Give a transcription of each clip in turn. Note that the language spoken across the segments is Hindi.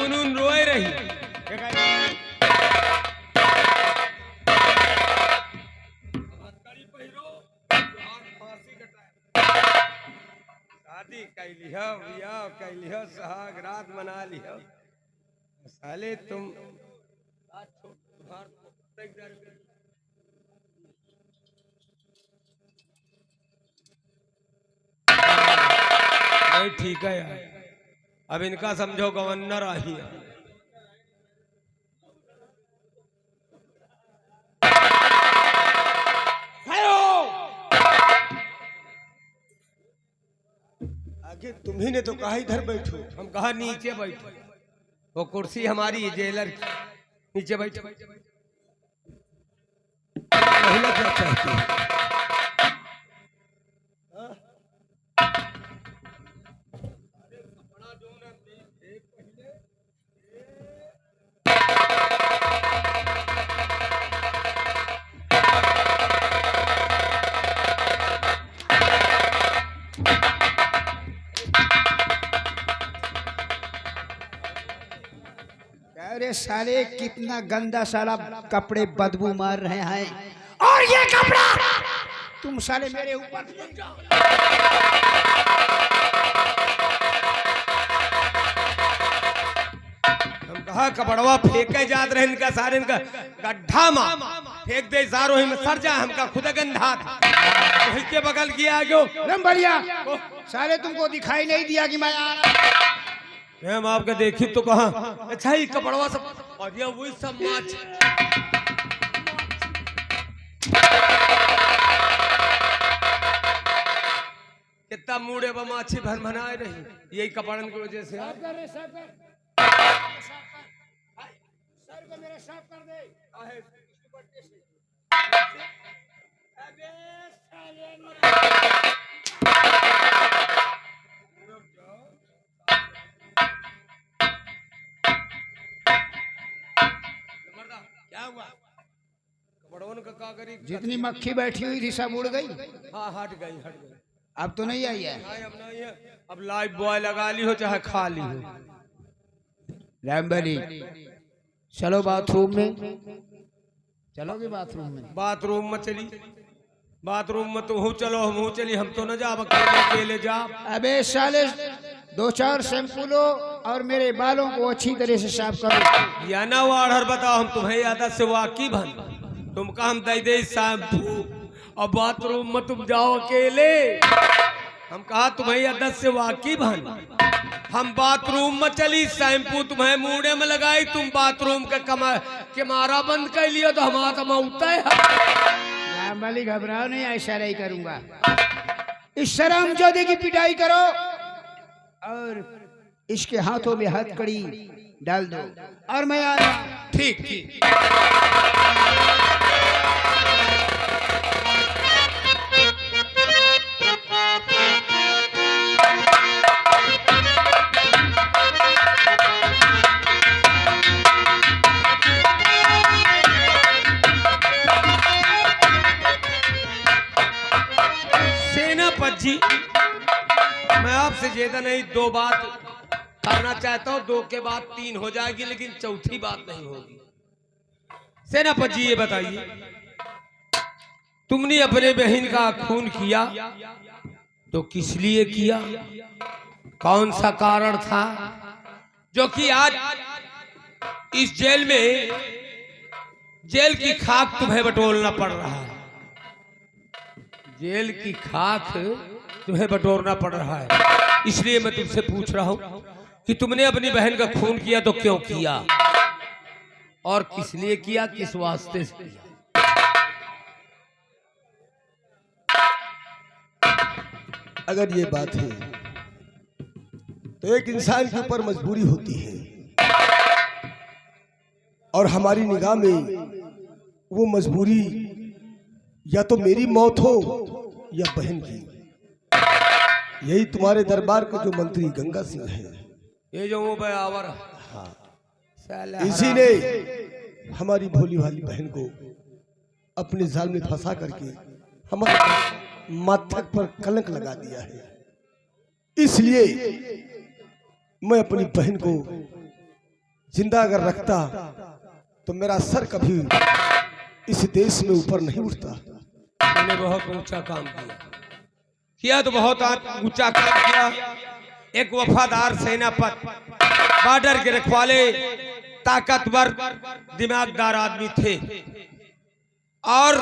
सुनून रोए रही। शादी कैली हो, बियाह कैली हो, सुहाग रात मना ली हो, साले तुम नहीं ठीक है यार। अब इनका समझो गवर्नर आ ही है। आगे तुम्ही ने तो कहा इधर बैठो, हम कहा नीचे बैठो। वो कुर्सी हमारी जेलर की, नीचे बैठो। महिला क्या चाहती है? अरे साले कितना गंदा साला कपड़े बदबू मार रहे हैं, और ये कपड़ा तुम साले मेरे ऊपर फेंक जाओ। हम कहा कपड़वा फेंके जात रहे, इनका सारे इनका गड्ढा मा फेंक दे सारो ही में सर जा। हमका खुद गंधा था तो इसके बगल किया आगे रम बढ़िया साले तुमको दिखाई नहीं दिया कि मैं आ रहा। हम आपके देखी तो कहा अच्छा ही कपड़वा सब और ये वही सब माच। कितना मूड़े व माछी भर मनाए रही यही कपड़न की वजह से। सर को मेरा साफ कर दे। क्या हुआ? कपड़वन का का करी? जितनी मक्खी बैठी हुई थी सब उड़ गई। हाँ हट गई हट गई। अब तो नहीं आई है। अब नहीं है। अब लाइफ बॉय लगा ली हो चाहे खा ली हो। रैम्बली चलो बाथरूम में, चलोगे बाथरूम में? बाथरूम में चली, बाथरूम में तो हो चलो हम हो चली, हम तो न जा अकेले जा। अबे साले 2-4 शैम्पू लो और मेरे बालों को अच्छी तरह से साफ करो। या ना वाढ़र बताओ, हम तुम्हें आदत से वाकिफ हन। तुमका हम दे शैम्पू और बाथरूम में तुम जाओ अकेले। हम कहा तुम्हें आदत से वाकिफ हन। हम बाथरूम में चली, शैम्पू तुम्हें मुंडे में लगाई, तुम बाथरूम के मारा बंद कर लियो तो हमारा तो मौता है। वाली घबराओ नहीं, ऐसा नहीं करूंगा। इस शर्म जोदे की पिटाई करो और इसके हाथों में हथकड़ी डाल दो और मैं आ रहा हूं। ठीक ठीक। सेनापति जी, मैं आपसे ज्यादा नहीं 2 बात करना चाहता हूँ। 2 के बाद 3 हो जाएगी, लेकिन चौथी बात नहीं होगी। सेनापति जी ये बताइए, तुमने अपने बहन का खून किया तो किस लिए किया? कौन सा कारण था जो कि आज इस जेल में जेल की खाक तुम्हें बटोरना पड़ रहा है? जेल की खाक तुम्हें बटोरना पड़ रहा है, इसलिए मैं तुमसे पूछ रहा हूं कि तुमने अपनी बहन का खून किया तो क्यों किया और किस लिए किया, किस वास्ते से किया? अगर ये बात है तो एक इंसान के ऊपर मजबूरी होती है और हमारी निगाह में वो मजबूरी या तो मेरी मौत हो या बहन की। यही तुम्हारे दरबार के जो मंत्री गंगा सिंह है, ये जो वो बयावर, हाँ, साला इसी ने हमारी भोली भाली बहन को अपने जाल में फंसा करके हमारे मस्तक पर कलंक लगा दिया है। इसलिए मैं अपनी बहन को जिंदा अगर रखता तो मेरा सर कभी इस देश में ऊपर नहीं उठता। तूने बहुत ऊंचा काम किया तो बहुत ऊंचा काम किया। एक वफादार सेनापति, बॉर्डर के रखवाले, ताकतवर दिमागदार आदमी थे और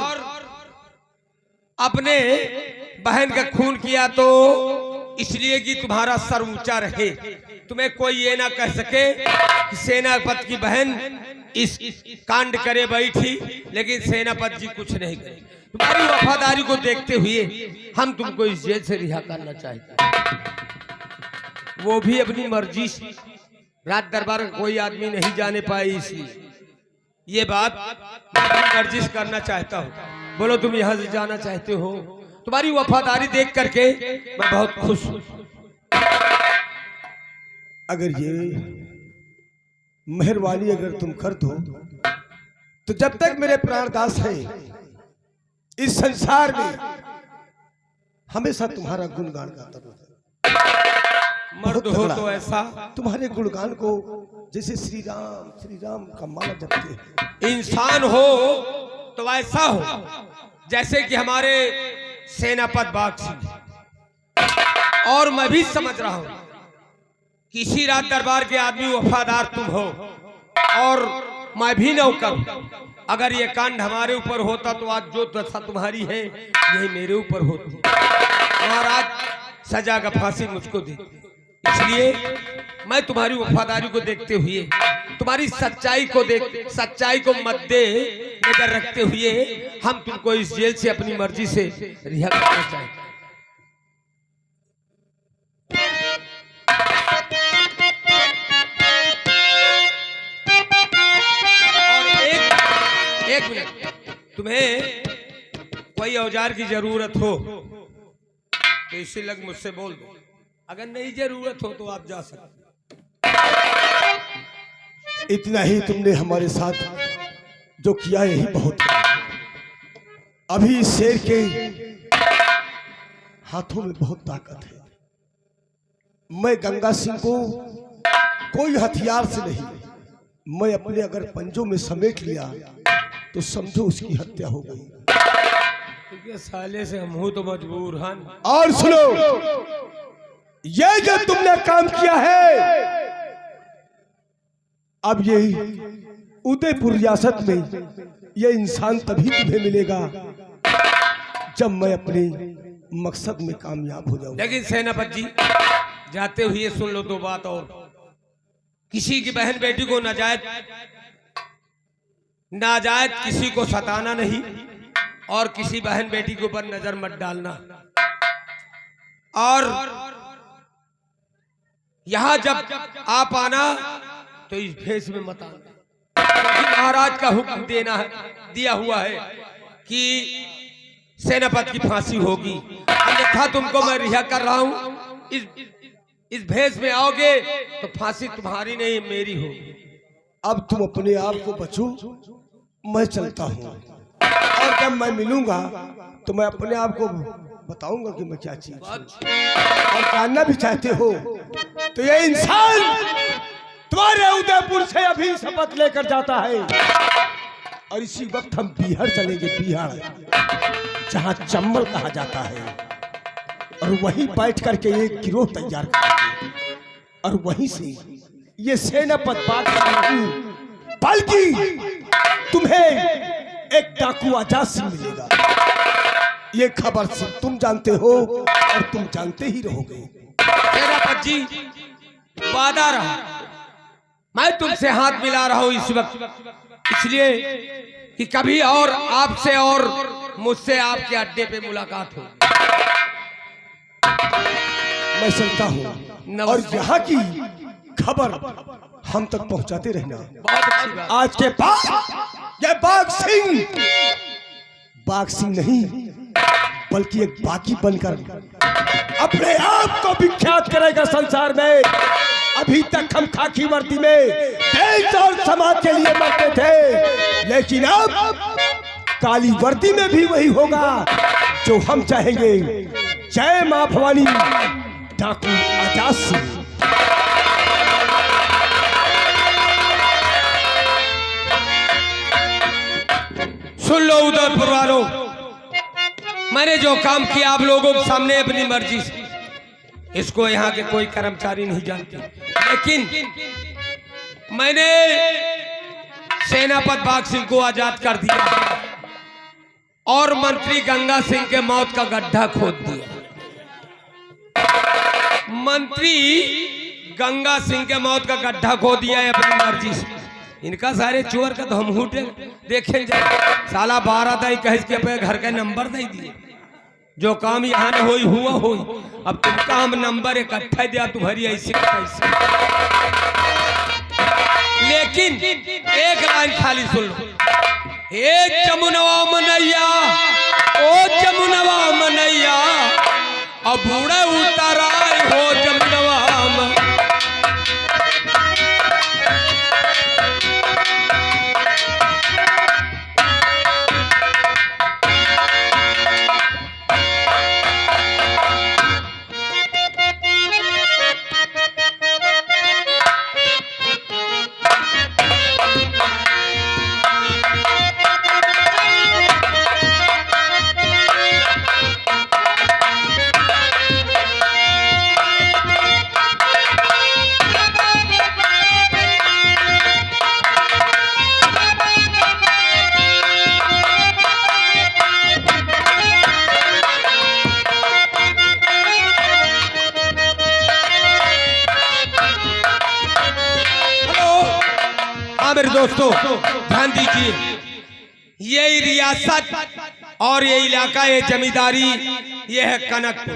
अपने बहन का खून किया तो इसलिए कि तुम्हारा सर ऊंचा रहे, तुम्हें कोई ये ना कह सके कि सेनापति की बहन इस कांड करे बैठी, लेकिन सेनापति जी कुछ नहीं करे। तुम्हारी वफादारी को देखते हुए हम तुमको इस जेल से रिहा करना चाहते हैं, वो भी अपनी मर्जी से। राज दरबार का कोई आदमी नहीं जाने पाए, इसलिए ये बात मैं अपनी मर्जी से करना चाहता हूँ। बोलो तुम यहाँ से जाना चाहते हो? तुम्हारी वफादारी देख करके मैं बहुत खुश हूँ। अगर ये मेहरबानी अगर तुम कर दो तो जब तक मेरे प्राणदास हैं इस संसार में हमेशा तुम्हारा गुणगान गाता रहूंगा। मर्द हो तो ऐसा, तुम्हारे गुणगान को जैसे श्री राम का माला जपते हैं। इंसान हो तो ऐसा हो जैसे कि हमारे सेनापति बाग सिंह। और मैं भी समझ रहा हूं कि इसी राज दरबार के आदमी वफादार तुम हो और मैं भी नौकर। अगर ये कांड हमारे ऊपर होता तो आज जो दशा तुम्हारी है यही मेरे ऊपर होती। महाराज सजा का फांसी मुझको दे, इसलिए मैं तुम्हारी वफादारी को देखते हुए, तुम्हारी सच्चाई को मद्दे नजर रखते हुए हम तुमको इस जेल से अपनी मर्जी से रिहा करना चाहते हैं। और एक मिनट, तुम्हें कोई औजार की जरूरत हो तो इसी लग मुझसे बोल दो, अगर नहीं जरूरत हो तो आप जा सकते। इतना ही तुमने हमारे साथ जो किया यही बहुत है। अभी इस शेर के हाथों में बहुत ताकत है। मैं गंगा सिंह को कोई हथियार से नहीं, मैं अपने अगर पंजों में समेट लिया तो समझो उसकी हत्या हो गई। क्योंकि साले से हम तो मजबूर हैं। और सुनो, ये जो तुमने काम किया है, अब ये उदयपुर रियासत में ये इंसान तभी तुम्हें मिलेगा जब मैं अपने मकसद में कामयाब हो जाऊंगा। लेकिन सेनापति जी, जाते हुए सुन लो दो बात और। किसी की बहन बेटी को नाजायज किसी को सताना नहीं, और किसी बहन बेटी के ऊपर नजर मत डालना। और यहां जब आप आना तो इस भेष में मत आना, क्योंकि महाराज का हुक्म दिया हुआ है कि सेनापति की फांसी होगी, अन्यथा तुमको मैं रिहा कर रहा हूं। इस भेष में आओगे तो फांसी तुम्हारी नहीं मेरी होगी। अब तुम अपने आप को बचो, मैं चलता हूँ। और जब मैं मिलूंगा तो मैं अपने आप को बताऊंगा कि मैं क्या चीज हूं। और जानना भी चाहते हो तो ये इंसान तुम्हारे उदयपुर से अभी शपथ लेकर जाता है, और इसी वक्त हम बिहार चलेंगे। बिहार जहां चंबल कहा जाता है, और वहीं बैठ करके एक गिरोह तैयार करेंगे, और वहीं से ये सेनापति बाग नहीं, बल्कि तुम्हें एक डाकू आजाद सिंह मिलेगा। ये खबर सिर्फ तुम जानते हो और तुम जानते ही रहोगे। सेनापति जी, वादा रहा, मैं तुमसे हाथ मिला रहा हूं इस वक्त, इसलिए कि कभी और आपसे और मुझसे आपके अड्डे पे मुलाकात हो। मैं चलता हूँ, और यहाँ की खबर हम तक पहुँचाते रहना। बहुत अच्छी बात। आज के बाद ये बाग सिंह नहीं, बल्कि एक बागी बनकर अपने आप को विख्यात करेगा संसार में। अभी तक हम खाकी वर्दी में देश और समाज के लिए मरते थे, लेकिन अब काली वर्दी में भी वही होगा जो हम चाहेंगे। जय मां भवानी, डाकू आजाद सिंह। सुन लो उदयपुर वालों, मैंने जो काम किया आप लोगों के सामने अपनी मर्जी से, इसको यहाँ के कोई कर्मचारी नहीं जानते, लेकिन मैंने सेनापति बाघ सिंह को आजाद कर दिया और मंत्री गंगा सिंह के मौत का गड्ढा खोद दिया। मंत्री गंगा सिंह के मौत का गड्ढा खोद दिया है अपनी मर्जी से। इनका सारे चोर का तो हम हुटे देखे जाए, साला 12 दाई कह के पे घर का नंबर नहीं दिए। जो काम यहाँ न होई हुआ होई, अब तुमका हम नंबर इकट्ठा दिया तुम्हारी ऐसे कैसे। लेकिन एक लाइन खाली सुन लो, ए जमुनवा मनैया, ओ जमुनवा मनैया, अब बूढ़ा उतारा हो जमुनवा मन। मेरे दोस्तों ध्यान दीजिए, ये रियासत और ये इलाका, ये जमींदारी, ये है कनकपुर।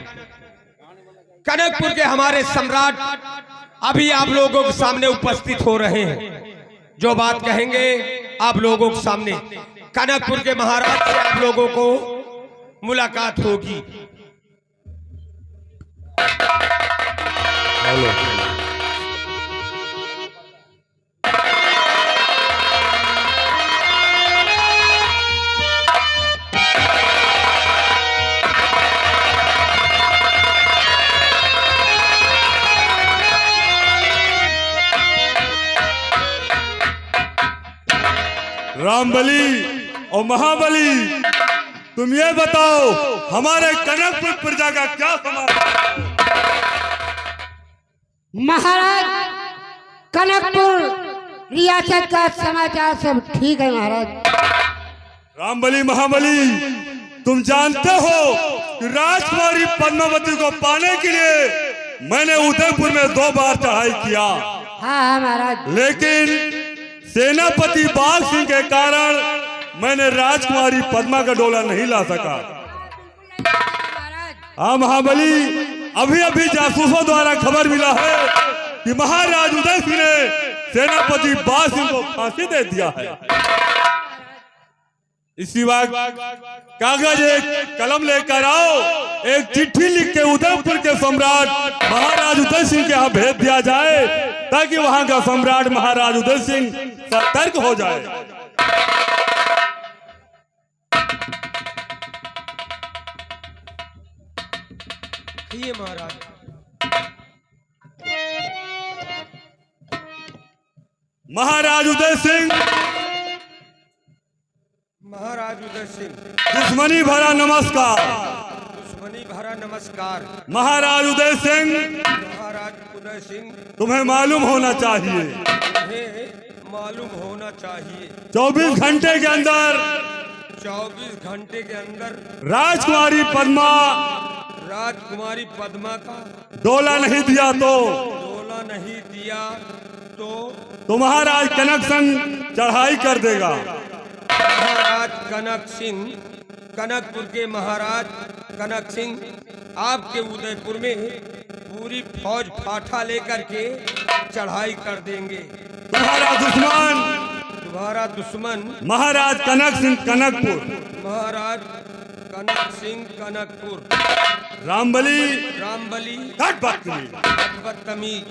कनकपुर के हमारे सम्राट अभी आप लोगों के सामने उपस्थित हो रहे हैं। जो बात कहेंगे आप लोगों के सामने, कनकपुर के महाराज से आप लोगों को मुलाकात होगी। रामबली और महाबली, तुम ये बताओ हमारे कनकपुर प्रजा का क्या समाचार? महाराज, कनकपुर रियासत का समाचार सब ठीक है महाराज। रामबली महाबली, तुम जानते हो कि राजकुमारी पद्मावती को पाने के लिए मैंने उदयपुर में 2 बार चढ़ाई किया। हाँ महाराज। लेकिन सेनापति बाघ सिंह के कारण मैंने राजकुमारी पद्मा का डोला नहीं ला सका। हाँ महाबली, अभी अभी जासूसों द्वारा खबर मिला है कि महाराज उदय सिंह ने सेनापति बाघ सिंह को फांसी दे दिया है। इसी वक्त कागज एक कलम लेकर आओ, एक चिट्ठी लिख के उदयपुर के सम्राट महाराज उदय सिंह के यहाँ भेज दिया जाए, ताकि वहां का सम्राट महाराज उदय सिंह सतर्क हो जाए। ये महाराज, महाराज उदय सिंह, महाराज उदय सिंह, दुश्मनी भरा नमस्कार। दुश्मनी भरा नमस्कार। महाराज उदय सिंह, महाराज उदय सिंह, तुम्हें मालूम होना चाहिए, तुम्हें मालूम होना चाहिए 24 घंटे के अंदर 24 घंटे के अंदर राजकुमारी पद्मा का डोला नहीं दिया तो महाराज कनक सिंह चढ़ाई कर देगा। महाराज कनक सिंह, कनकपुर के महाराज कनक सिंह आपके उदयपुर में पूरी फौज फाठा लेकर के चढ़ाई कर देंगे। तुम्हारा दुश्मन महाराज कनक सिंह कनकपुर, महाराज कनक सिंह कनकपुर। रामबली बदतमीज,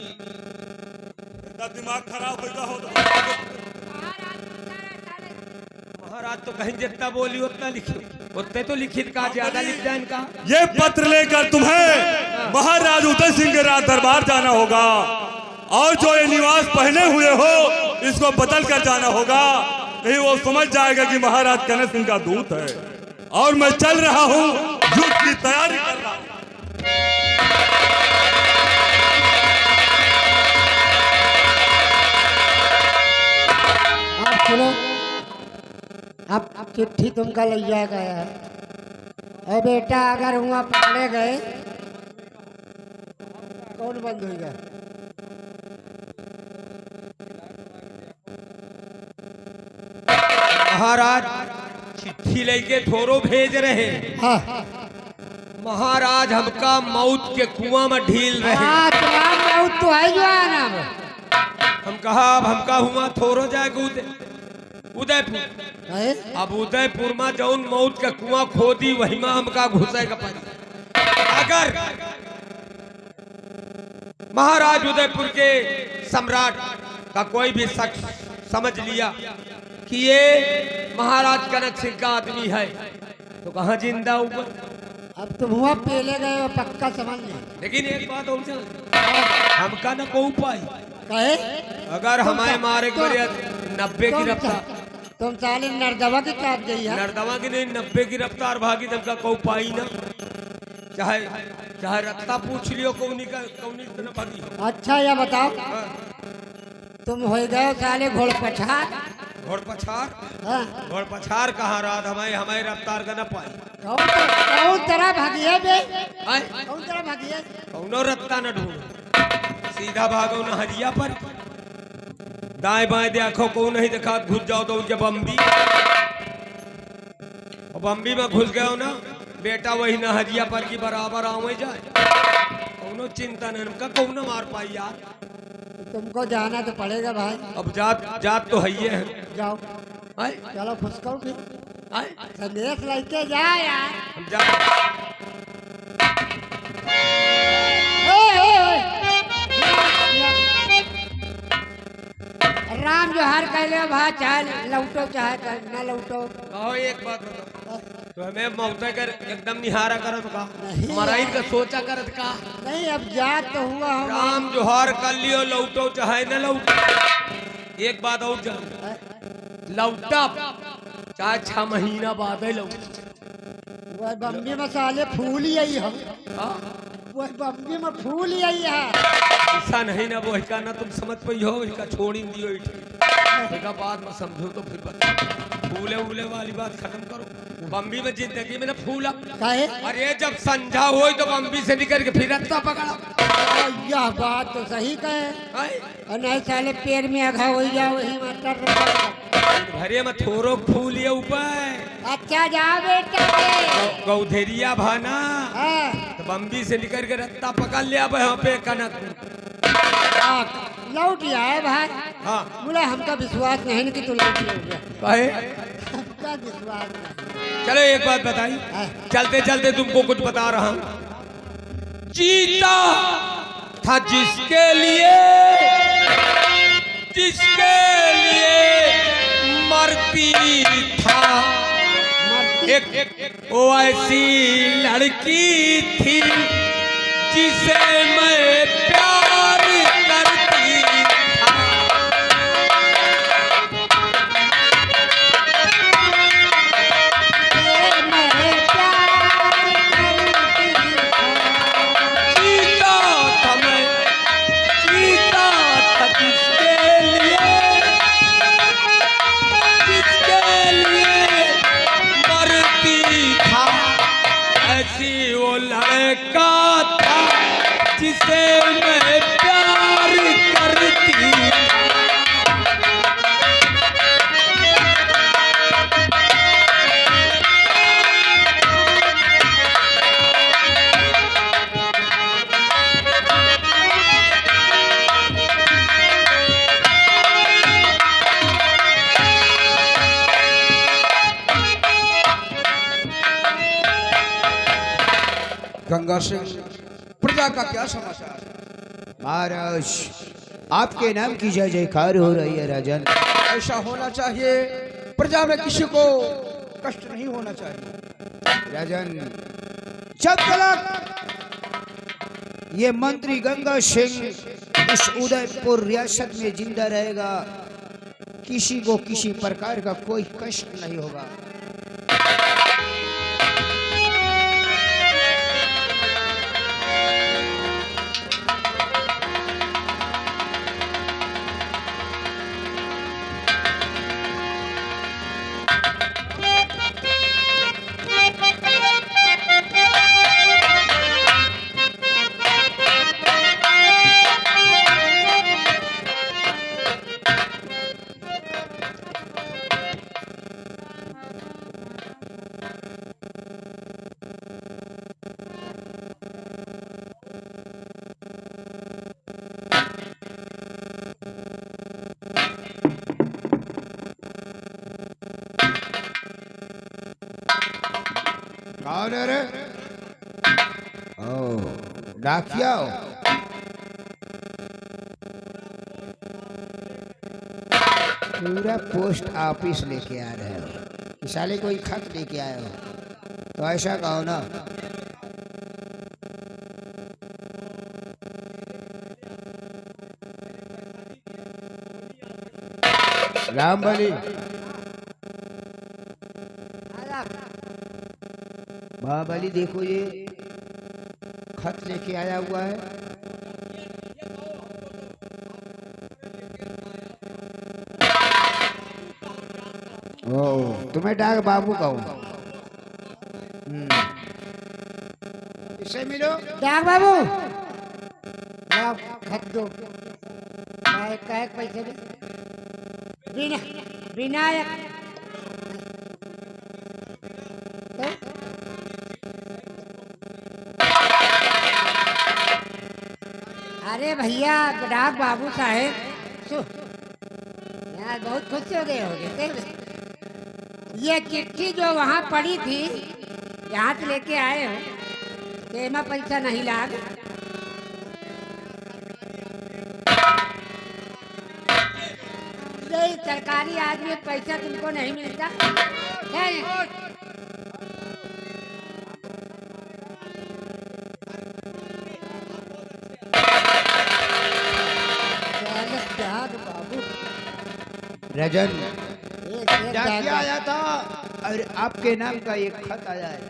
दिमाग खराब हो महाराज तो कहीं जितना बोली उतना लिखे, उतने तो लिखित का ज्यादा लिख जाए इनका। ये पत्र लेकर तुम्हें महाराज उदय सिंह के राज दरबार जाना होगा, और जो ये निवास पहने हुए हो इसको बदल कर जाना होगा, यही वो समझ जाएगा कि महाराज कन्हैया सिंह का दूत है। और मैं चल रहा हूँ, युद्ध की तैयारी कर रहा हूँ। आप सुनो, अब चिट्ठी तुमका लग जाएगा यार। अरे बेटा, अगर हुआ पकड़े गए कौन बंद होगा? महाराज चिट्ठी लेके थोरो भेज रहे। हाँ महाराज हमका मौत के कुआं में ढील रहे। हाँ, तुम्हारा मौत तो है जो है ना। हम कहा अब हमका हुआ थोरो जाएगा उदयपुर। है? अब उदयपुर में जौन मौत का कुआं खोदी वही में हमका घुसेगा पानी। अगर महाराज उदयपुर के सम्राट का कोई भी शख्स समझ लिया कि ये महाराज कनक सिंह का आदमी है तो कहाँ जिंदा ऊपर। अब तुम हुआ पहले गए हो, पक्का समझ ले। लेकिन एक बात और चल, हमका न को उपाय। कहे अगर हमारे मारे के बड़े 90 की रफ्तार, तुम साले नरदवा की चाप गई है। नरदवा की नहीं 90 की रफ्तार भागी तब को उपाय ना। चाहे चाहे रत्ता पूछ लियो कौनी तरह भागी हो। अच्छा ये बताओ, तुम हो गए साले घोड़ पछाड़। घोड़ पछार, हाँ। घोड़ पछार कहाँ रात हमारे रफ्तार का न पाई। कौन तरह भागी है बे? आए? कौन तरह भागी है? कौनो रत्ता न ढूंढो, सीधा भागो न हजिया पर। दाएं बाएं देखो को नहीं देखा, घुस जाओ तो जब बम्बी और बम्बी में घुस गए ना बेटा, वही न हजिया पर की बराबर आवे जाए। कौनो चिंता नहीं, उनका कौनो मार पाई यार। तुमको जाना तो पड़ेगा भाई। अब जात तो है ही है। जाओ, आए? चलो फुसको फिर आए? संदेश लेके जा यार। हम जा राम जोहार कहले भाई, चाहे लौटो चाहे न लौटो। कहो एक बात बताओ, तो हमें मौता कर एकदम निहारा करत का नहीं। मराई का सोचा करत का। नहीं, अब जात तो हुआ हम। राम जोहार कर लियो, लौटो चाहे न लौटो। एक बात और जान, लौटा चाहे 6 महीना बाद है लौट। वह बम्बी में साले फूल ही आई हम। वह बम्बी में फूल ही आई है। ऐसा नहीं ना वो का ना तुम समझ पाई हो, इसका छोड़ी दियो इसका बाद में समझो तो फिर बता। फूले उले वाली बात खत्म करो। बम्बी में जिंदगी में ना फूला। काहे? अरे जब संझा हो तो बम्बी से निकल के फिर रत्ता पकड़ा। यह बात तो सही कहे। आए? और नहीं साले पैर में आघा हो जाओ वही मास्टर। घरे में थोरो फूल ये ऊपर। अच्छा जाओ बेटा के। गौधेरिया भाना हाँ। तो बम्बी से निकल के रत्ता पकड़ लिया वहाँ पे कनक। लौट आए भाई। हाँ बोला हमका विश्वास नहीं कि तू लौट गया। कहे हमका विश्वास नहीं। चलो एक बात बताई, चलते चलते तुमको कुछ बता रहा हूँ। जीता था जिसके लिए मरती था। एक वो ऐसी लड़की थी जिसे मैं प्यार करती था। जीता था जिसके लिए मरती था। ऐसी वो लड़का था जिसे मैं प्यार करती थी। गंगा सिंह, प्रजा का क्या समाचार? महाराज, आपके नाम की जय जयकार हो रही है राजन। ऐसा होना चाहिए, प्रजा में किसी को कष्ट नहीं होना चाहिए। राजन, जब तक ये मंत्री गंगा सिंह इस उदयपुर रियासत में जिंदा रहेगा, किसी को किसी प्रकार का कोई कष्ट नहीं होगा। कौन है रे? ओ, डाकिया हो? पूरा पोस्ट ऑफिस लेके आ रहे हो, साले कोई खत लेके आए हो, तो ऐसा कहो ना। राम बली, महाबली देखो ये खत लेके आया हुआ है। ओ, तुम्हें डाक बाबू कहूँ? इससे मिलो। डाक बाबू, लाओ खत दो। कहे पैसे दे। विनायक अरे भैया डाक बाबू साहेब, यार बहुत खुश हो गए होगे। ये चिट्ठी जो वहाँ पड़ी थी, यहाँ से लेके आए हो, तेमा पैसा नहीं लाग। ये सरकारी आदमी पैसा तुमको नहीं मिलता है? रजन, डाकिया आया था और आपके नाम का एक खत आया है।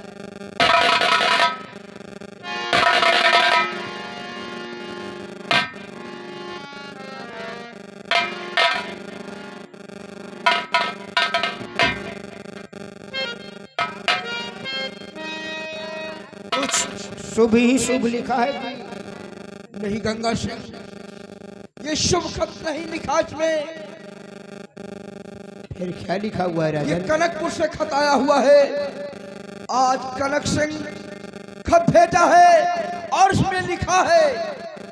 कुछ शुभ ही शुभ लिखा है। नहीं गंगा सिंह, ये शुभ खत नहीं लिखा इसमें। फिर क्या लिखा हुआ है ये राजन? कनकपुर से खत आया हुआ है। आज कनक सिंह खत भेजा है और इसमें लिखा है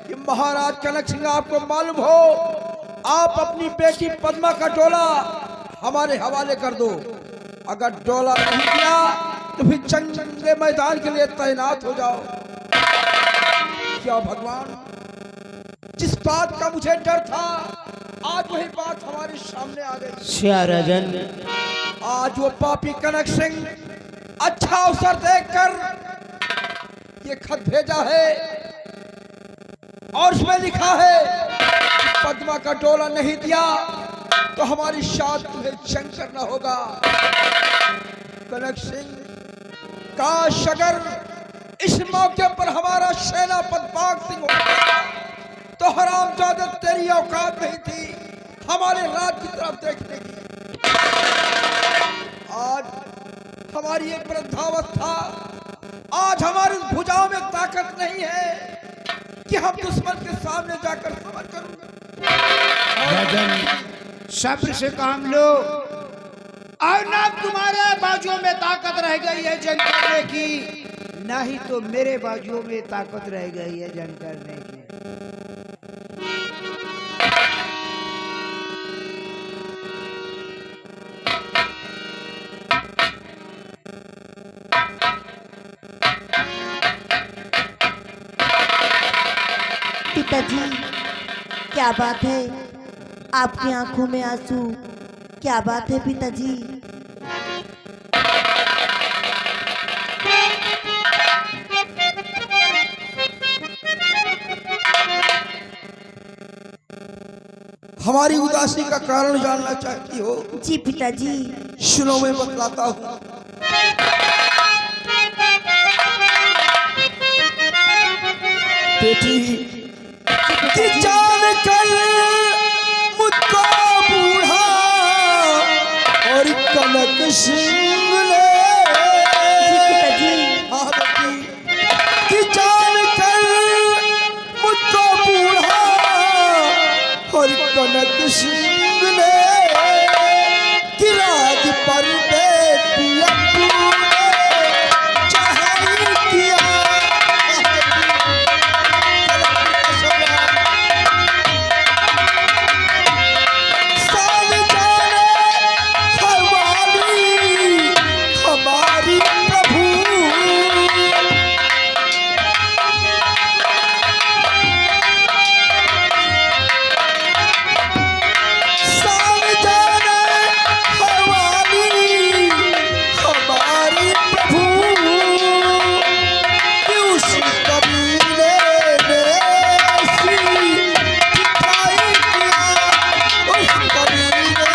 कि महाराज कनक सिंह, आपको मालूम हो, आप अपनी बेटी पद्मा का डोला हमारे हवाले कर दो। अगर डोला नहीं दिया तो फिर जंग मैदान के लिए तैनात हो जाओ। क्या भगवान, जिस बात का मुझे डर था, आज वही बात हमारे सामने आ गई। राजन, आज वो पापी कनक सिंह अच्छा अवसर देखकर ये खत भेजा है और उसमें लिखा है कि पद्मा का डोला नहीं दिया तो हमारी शादी तुझे जंग करना होगा। कनक सिंह, काश अगर इस मौके पर हमारा सेनापति बाग सिंह होता तो हरामजादा, तेरी औकात नहीं थी हमारे राज की तरफ देखने की। आज हमारी एक वृद्धावस्था, आज हमारी भुजाओं में ताकत नहीं है कि हम दुश्मन के सामने जाकर समर करूं। राजन, सब्र से काम लो, और ना तुम्हारे बाजुओं में ताकत रह गई है जंग करने की, ना ही तो मेरे बाजुओं में ताकत रह गई है जंग करने की। पिताजी, क्या बात है? आपकी आंखों में आंसू, क्या बात है पिताजी? हमारी उदासी का कारण जानना चाहती हो? जी पिताजी। सुनो, मैं बतलाता हूँ। बेटी कि जान कर मुझको बूढ़ा और कनक सिंह ले। जी पिताजी। हाँ बेटी, कि जान कर मुझको बूढ़ा और कनक सिंह ने कि राज पर बेटी अपने चढ़ाई किया। साल जाने हमारी हमारी प्रभु। साल जाने हमारी हमारी प्रभु कि उस कबीले ने ऐसी दिखाई किया। उस कबीले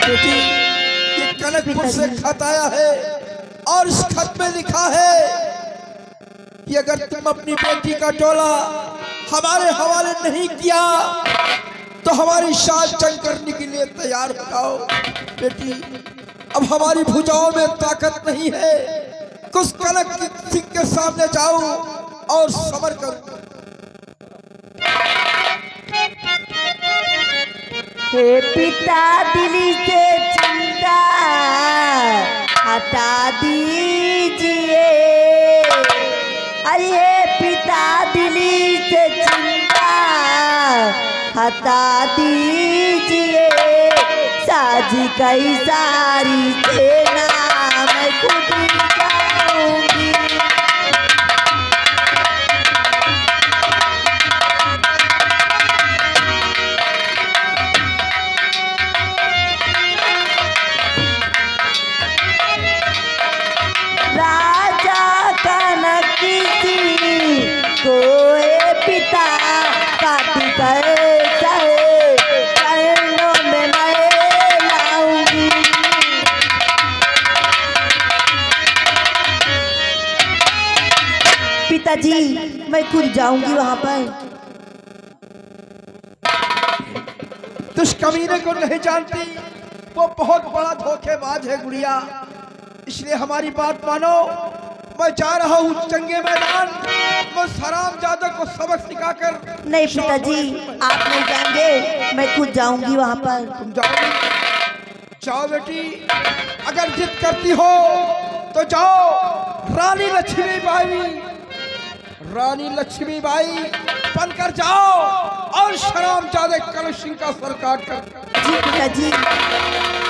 बेटी, ये कनकपुर से खत आया है और इस खत में लिखा है कि अगर तुम अपनी बेटी का डोला हमारे हवाले नहीं किया तो हमारी साथ जंग करने के लिए तैयार हो जाओ। बेटी, अब हमारी भुजाओं में ताकत नहीं है कि उस कनक सिंह के सामने जाऊं और समर करूं। हे पिता दिल से चिंता हटा दीजिए। अरे हे पिता दिल से चिंता हटा दीजिए। साजी कई सारी सेना मैं खुद जाऊंगी। राजा कनक सिंह को ए पिता काटी कर सहे चरणों में मैं लाऊंगी। पिताजी, मैं खुद जाऊंगी वहां पर। तुम इस कमीने को नहीं जानती, वो बहुत बड़ा धोखेबाज है गुड़िया। इसलिए हमारी बात मानो। मैं जा रहा हूँ जंगे मैदान। मैं हराम जादव को सबक सिखाकर। नहीं पिताजी, आप नहीं जाएंगे, मैं खुद जाऊंगी वहां पर। तुम जाओ, जाओ बेटी। अगर जिद करती हो तो जाओ। रानी लक्ष्मीबाई बनकर जाओ और शराबजादे कनक सिंह का सर काट कर जी पिताजी।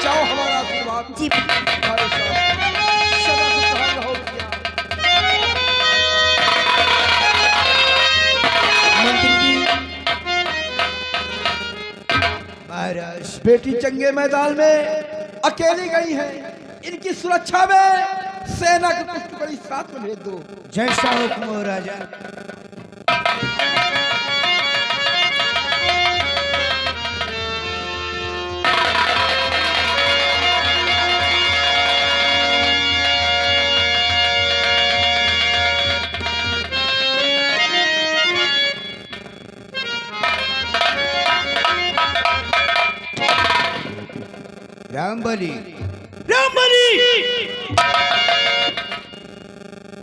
जाओ। हमारा आशीर्वाद जी हमारे साथ सदा खुशहाल रहो। मंत्री जी, महाराज बेटी जंगे मैदान में अकेली गई है। इनकी सुरक्षा में सेना की कुछ टुकड़ी साथ में भेज दो। जैसा हुक्म हो राजा। रामबली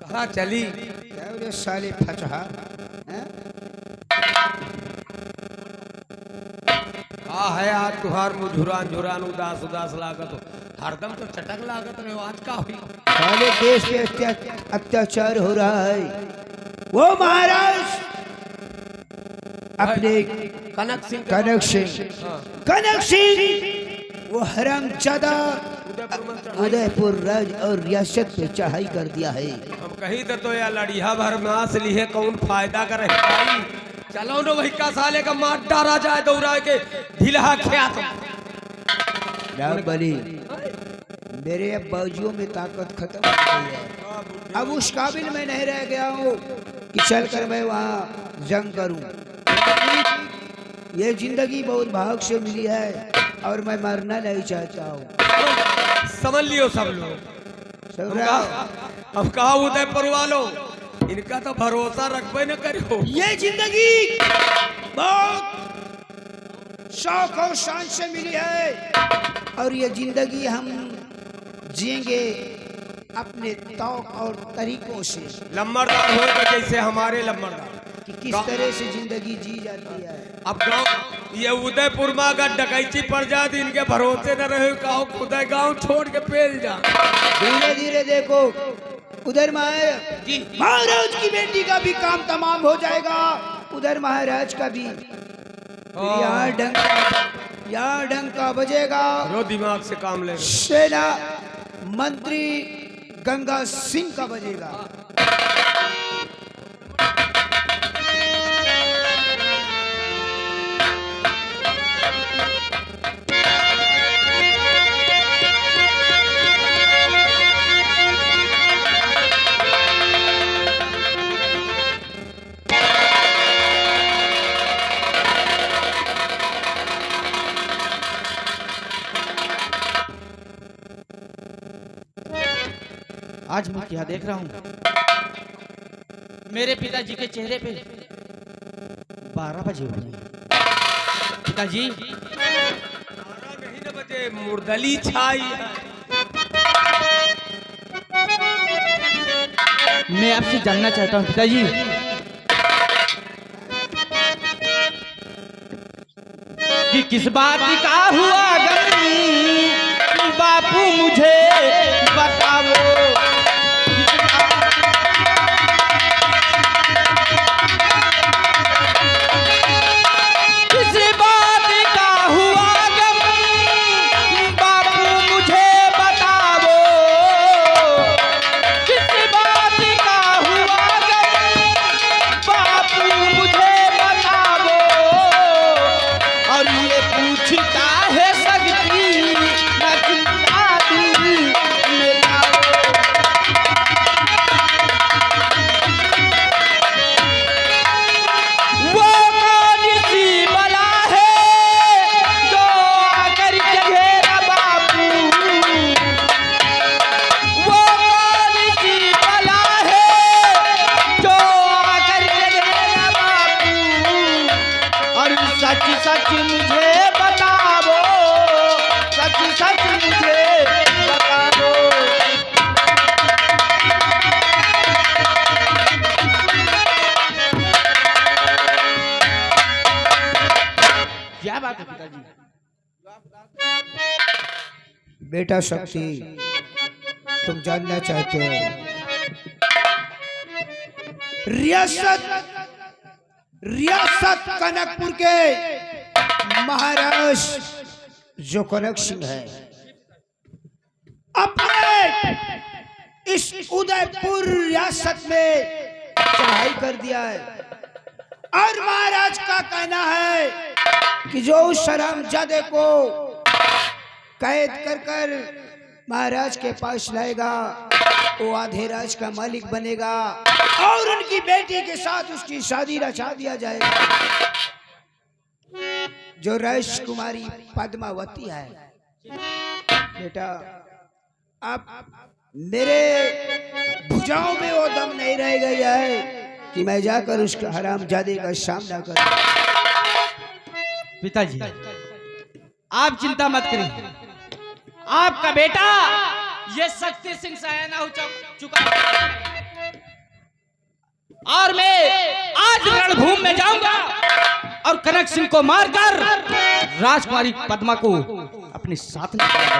कहाँ चली? रे साले फचहा हैं? का है आज तुहार मुझुरान झुरान उदास उदास लागत हो। हरदम तो चटक लागत रहे हो, आज का हुई? साले देश पे अत्याचार हो रहा है। वो महाराज अपने कनक सिंह कनक सिंह वो हरामजादा उदयपुर राज और रियासत पे चढ़ाई कर दिया है। हम कही तो या लड़िया भर मांस लिए कौन फायदा करे भाई। चलो न वही का साले का मार डारा जाए दौड़ा के ढिलहा ख्यात। रामबली, मेरे अब बाजुओं में ताकत खत्म हो गई है। अब उस काबिल में नहीं रह गया हूँ कि चलकर मैं वहाँ जंग करूं। ये जिंदगी बहुत भाग से मिली है और मैं मरना नहीं चाहता हूँ। समझ लियो सब लोग। समझ रहे हो? अब कहा उदयपुर वालों, इनका तो भरोसा रखबे न करो। ये जिंदगी बहुत शौक और शान से मिली है और ये जिंदगी हम जिएंगे अपने तौक और तरीकों से। लम्बरदार हो तो जैसे हमारे लम्बरदार कि किस तरह से जिंदगी जी जाती है। अब गाँव ये उदयपुर में अगर डकैती पड़ जाए तो इनके भरोसे न रहे, कहो खुदा गाँव छोड़ के पेल जा। धीरे धीरे देखो उधर महाराज की बेटी का भी काम तमाम हो जाएगा, उधर महाराज का भी। यहाँ डंका बजेगा, रो दिमाग से काम ले। सेना मंत्री गंगा सिंह का बजेगा। आज मैं क्या देख रहा हूँ? मेरे पिताजी के चेहरे पे 12 बजे हुए हैं। पिताजी 12 नहीं न बजे, मुर्दली छाई। मैं आपसे जानना चाहता हूँ पिताजी, कि किस बात का हुआ गम, बापू मुझे बताओ। किस बात का हुआ गम, बापू मुझे बताओ। किस बात का हुआ गम, बापू मुझे बताओ। और ये पूछता है सकती न चिंता दिल में लाओ। वो कौन सी बला है जो आकर के घेरा बापू। वो कौन सी बला है जो आकर के घेरा बापू। और सच सच मुझे बताओ, सच सच मुझे बताओ। क्या बात है पिताजी? बेटा शक्ति, तुम जानना चाहते हो रियासत कनकपुर के महाराज जो कनक सिंह है, अपने इस उदयपुर रियासत में चढ़ाई कर दिया है। और महाराज का कहना है कि जो उस शरामजादे को कैद कर कर महाराज के पास लाएगा वो आधे राज का मालिक बनेगा और उनकी बेटी के साथ उसकी शादी रचा दिया जाएगा, जो राजकुमारी पद्मावती है। बेटा, अब मेरे भुजाओं में वो दम नहीं रह गया है कि मैं जाकर उसके हरामजादे का सामना करूं। पिताजी आप चिंता मत करिए, आपका बेटा ये शक्ति सिंह सयाना हो चुका है। और मैं आज रणभूमि में जाऊंगा और कनक सिंह को मारकर राजकुमारी पद्मा को अपने साथ ले जाऊंगा।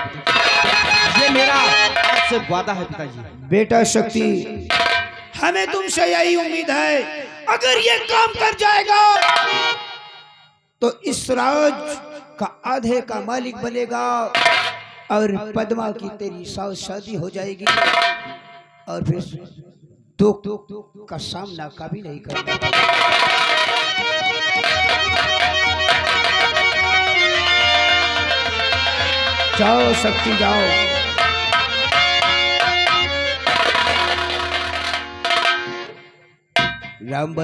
ये मेरा आपसे वादा है पिताजी। बेटा शक्ति, हमें तुमसे यही उम्मीद है, अगर ये काम कर जाएगा तो इस राज का आधे का मालिक बनेगा और पद्मा की तेरी साथ शादी हो जाएगी और फिर दुख का सामना कभी नहीं करना। जाओ शक्ति, जाओ। राम